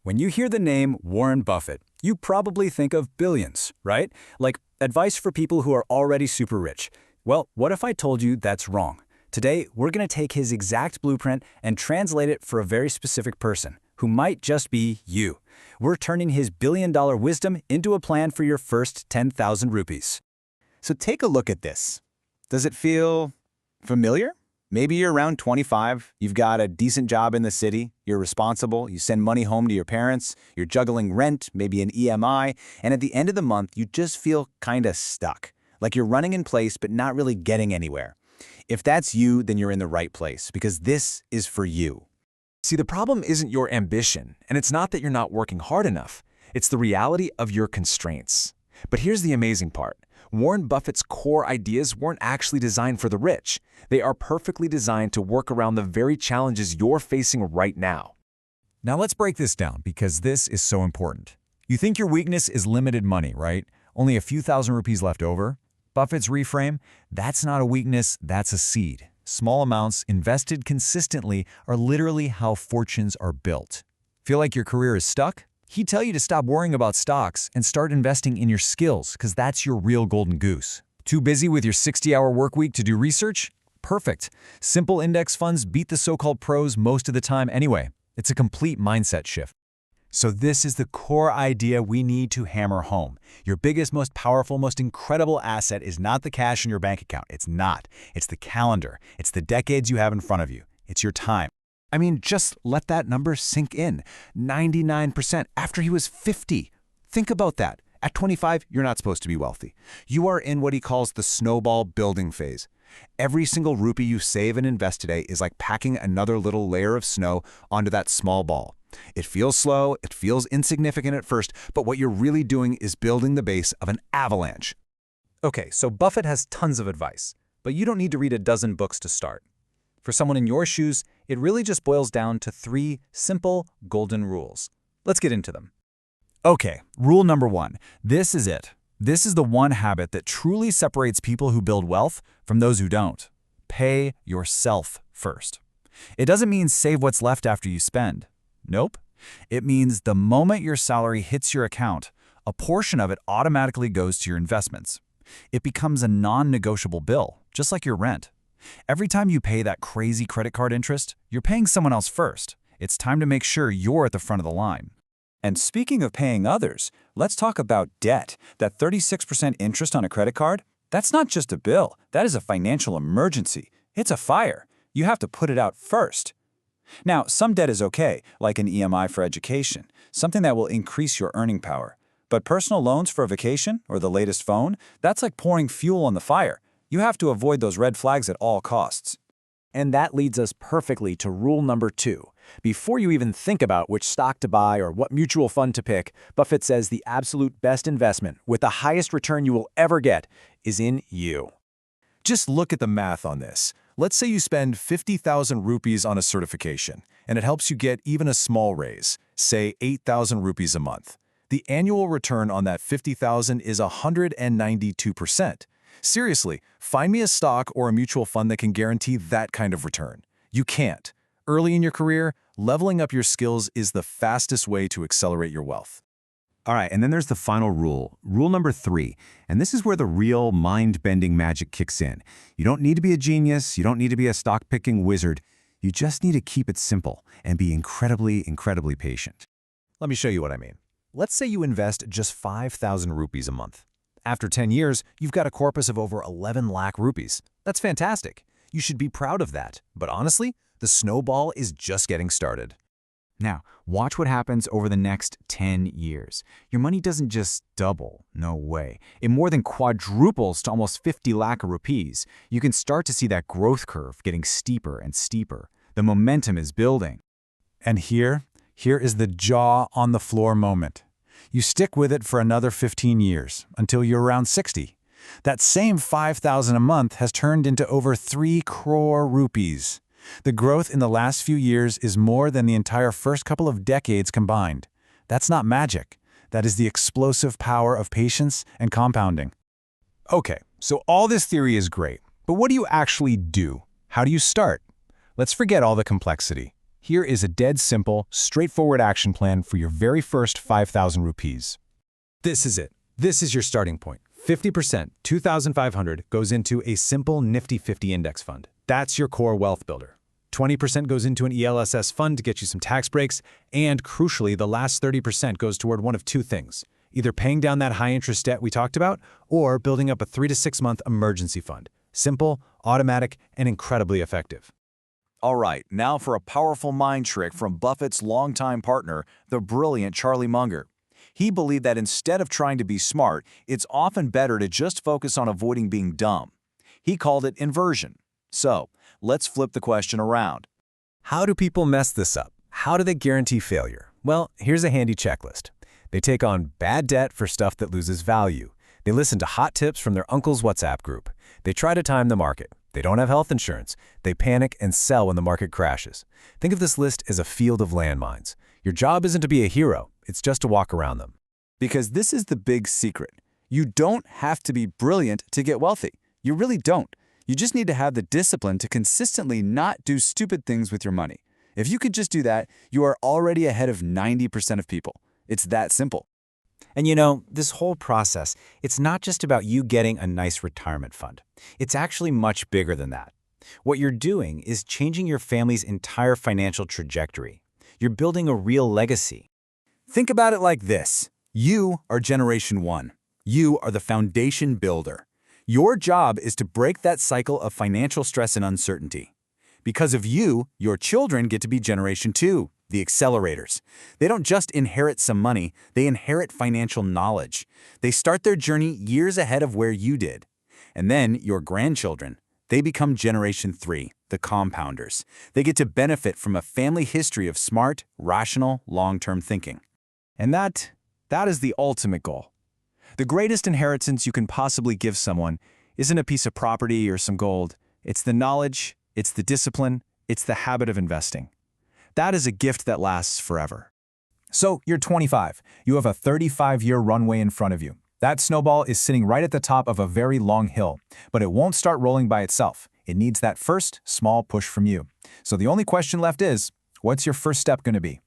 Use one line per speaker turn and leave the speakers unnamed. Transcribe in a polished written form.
When you hear the name Warren Buffett, you probably think of billions, right? Like advice for people who are already super rich. Well, what if I told you that's wrong? Today, we're going to take his exact blueprint and translate it for a very specific person, who might just be you. We're turning his billion-dollar wisdom into a plan for your first 10,000 rupees.
So take a look at this. Does it feel familiar? Maybe you're around 25, you've got a decent job in the city, you're responsible, you send money home to your parents, you're juggling rent, maybe an EMI, and at the end of the month, you just feel kinda stuck. Like you're running in place but not really getting anywhere. If that's you, then you're in the right place, because this is for you.
See, the problem isn't your ambition, and it's not that you're not working hard enough. It's the reality of your constraints. But here's the amazing part. Warren Buffett's core ideas weren't actually designed for the rich. They are perfectly designed to work around the very challenges you're facing right now.
Now let's break this down, because this is so important. You think your weakness is limited money, right? Only a few thousand rupees left over? Buffett's reframe? That's not a weakness, that's a seed. Small amounts invested consistently are literally how fortunes are built. Feel like your career is stuck? He'd tell you to stop worrying about stocks and start investing in your skills, because that's your real golden goose. Too busy with your 60-hour work week to do research? Perfect. Simple index funds beat the so-called pros most of the time anyway. It's a complete mindset shift. So this is the core idea we need to hammer home. Your biggest, most powerful, most incredible asset is not the cash in your bank account. It's not. It's the calendar. It's the decades you have in front of you. It's your time. I mean, just let that number sink in. 99% after he was 50. Think about that. At 25, you're not supposed to be wealthy. You are in what he calls the snowball building phase. Every single rupee you save and invest today is like packing another little layer of snow onto that small ball. It feels slow, it feels insignificant at first, but what you're really doing is building the base of an avalanche.
Okay, so Buffett has tons of advice, but you don't need to read a dozen books to start. For someone in your shoes, it really just boils down to 3 simple golden rules. Let's get into them.
Okay, rule number 1. This is it. This is the one habit that truly separates people who build wealth from those who don't. Pay yourself first. It doesn't mean save what's left after you spend. Nope. It means the moment your salary hits your account, a portion of it automatically goes to your investments. It becomes a non-negotiable bill, just like your rent. Every time you pay that crazy credit card interest, you're paying someone else first. It's time to make sure you're at the front of the line.
And speaking of paying others, let's talk about debt. That 36% interest on a credit card, that's not just a bill. That is a financial emergency. It's a fire. You have to put it out first. Now, some debt is okay, like an EMI for education, something that will increase your earning power. But personal loans for a vacation or the latest phone, that's like pouring fuel on the fire. You have to avoid those red flags at all costs. And that leads us perfectly to rule number 2. Before you even think about which stock to buy or what mutual fund to pick, Buffett says the absolute best investment, with the highest return you will ever get, is in you.
Just look at the math on this. Let's say you spend 50,000 rupees on a certification, and it helps you get even a small raise, say 8,000 rupees a month. The annual return on that 50,000 is 192%. Seriously, find me a stock or a mutual fund that can guarantee that kind of return. You can't. Early in your career, leveling up your skills is the fastest way to accelerate your wealth.
All right, and then there's the final rule, rule number 3, and this is where the real mind-bending magic kicks in. You don't need to be a genius, you don't need to be a stock-picking wizard, you just need to keep it simple and be incredibly, incredibly patient.
Let me show you what I mean. Let's say you invest just 5,000 rupees a month. After 10 years, you've got a corpus of over 11 lakh rupees. That's fantastic. You should be proud of that. But honestly, the snowball is just getting started. Now, watch what happens over the next 10 years. Your money doesn't just double, no way. It more than quadruples to almost 50 lakh rupees. You can start to see that growth curve getting steeper and steeper. The momentum is building. And here is the jaw on the floor moment. You stick with it for another 15 years, until you're around 60. That same 5,000 a month has turned into over 3 crore rupees. The growth in the last few years is more than the entire first couple of decades combined. That's not magic. That is the explosive power of patience and compounding. Okay, so all this theory is great, but what do you actually do? How do you start? Let's forget all the complexity.
Here is a dead simple, straightforward action plan for your very first 5,000 rupees.
This is it. This is your starting point. 50%, 2,500, goes into a simple Nifty 50 index fund. That's your core wealth builder. 20% goes into an ELSS fund to get you some tax breaks, and crucially, the last 30% goes toward one of two things: either paying down that high-interest debt we talked about, or building up a 3 to 6 month emergency fund. Simple, automatic, and incredibly effective.
All right, now for a powerful mind trick from Buffett's longtime partner, the brilliant Charlie Munger. He believed that instead of trying to be smart, it's often better to just focus on avoiding being dumb. He called it inversion. So, let's flip the question around.
How do people mess this up? How do they guarantee failure? Well, here's a handy checklist. They take on bad debt for stuff that loses value. They listen to hot tips from their uncle's WhatsApp group. They try to time the market. They don't have health insurance. They panic and sell when the market crashes. Think of this list as a field of landmines. Your job isn't to be a hero. It's just to walk around them.
Because this is the big secret. You don't have to be brilliant to get wealthy. You really don't. You just need to have the discipline to consistently not do stupid things with your money. If you could just do that, you are already ahead of 90% of people. It's that simple.
And you know, this whole process, it's not just about you getting a nice retirement fund. It's actually much bigger than that. What you're doing is changing your family's entire financial trajectory. You're building a real legacy.
Think about it like this. You are Generation 1. You are the foundation builder. Your job is to break that cycle of financial stress and uncertainty. Because of you, your children get to be Generation 2, the accelerators. They don't just inherit some money, they inherit financial knowledge. They start their journey years ahead of where you did. And then your grandchildren, they become Generation 3, the compounders. They get to benefit from a family history of smart, rational, long-term thinking.
And that is the ultimate goal. The greatest inheritance you can possibly give someone isn't a piece of property or some gold. It's the knowledge, it's the discipline, it's the habit of investing. That is a gift that lasts forever.
So you're 25. You have a 35-year runway in front of you. That snowball is sitting right at the top of a very long hill, but it won't start rolling by itself. It needs that first small push from you. So the only question left is, what's your first step going to be?